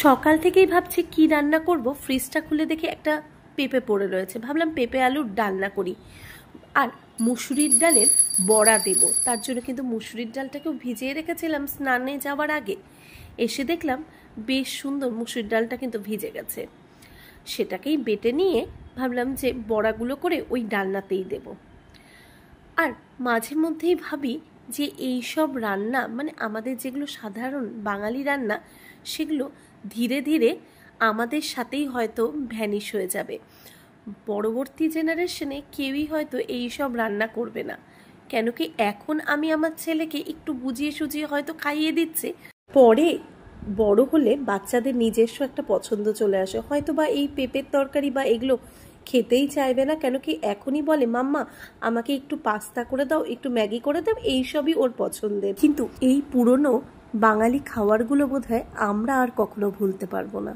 সকাল থেকেই ভাবছি কি রান্না করব। ফ্রিজটা খুলে দেখি একটা পেঁপে পড়ে রয়েছে, ভাবলাম পেঁপে আলুর ডালনা করি। আর মুসুরির ডালের বড়া দেব, তার জন্য কিন্তু মুসুরির ডালটাকেও ভিজিয়ে রেখেছিলাম স্নানে যাওয়ার আগে। এসে দেখলাম বেশ সুন্দর মুসুরির ডালটা কিন্তু ভিজে গেছে। সেটাকেই বেটে নিয়ে ভাবলাম যে বড়াগুলো করে ওই ডালনাতেই দেব। আর মাঝে মধ্যেই ভাবি যে এই সব রান্না মানে আমাদের যেগুলো সাধারণ বাঙালি রান্না, সেগুলো ধীরে ধীরে আমাদের সাথেই হয়তো ভ্যানিশ হয়ে যাবে। পরবর্তী জেনারেশনে কেউই হয়তো এই সব রান্না করবে না। কেন কি এখন আমি আমার ছেলেকে একটু বুঝিয়ে সুঝিয়ে হয়তো খাইয়ে দিচ্ছি, পরে বড় হলে বাচ্চাদের নিজস্ব একটা পছন্দ চলে আসে, হয়তো বা এই পেঁপের তরকারি বা এগুলো খেতেই চাইবে না। কেন কি এখনই বলে মাম্মা আমাকে একটু পাস্তা করে দাও, একটু ম্যাগি করে দাও, এইসবই ওর পছন্দের। কিন্তু এই পুরনো বাঙালি খাবারগুলো বোধহয় আমরা আর কখনো ভুলতে পারবো না।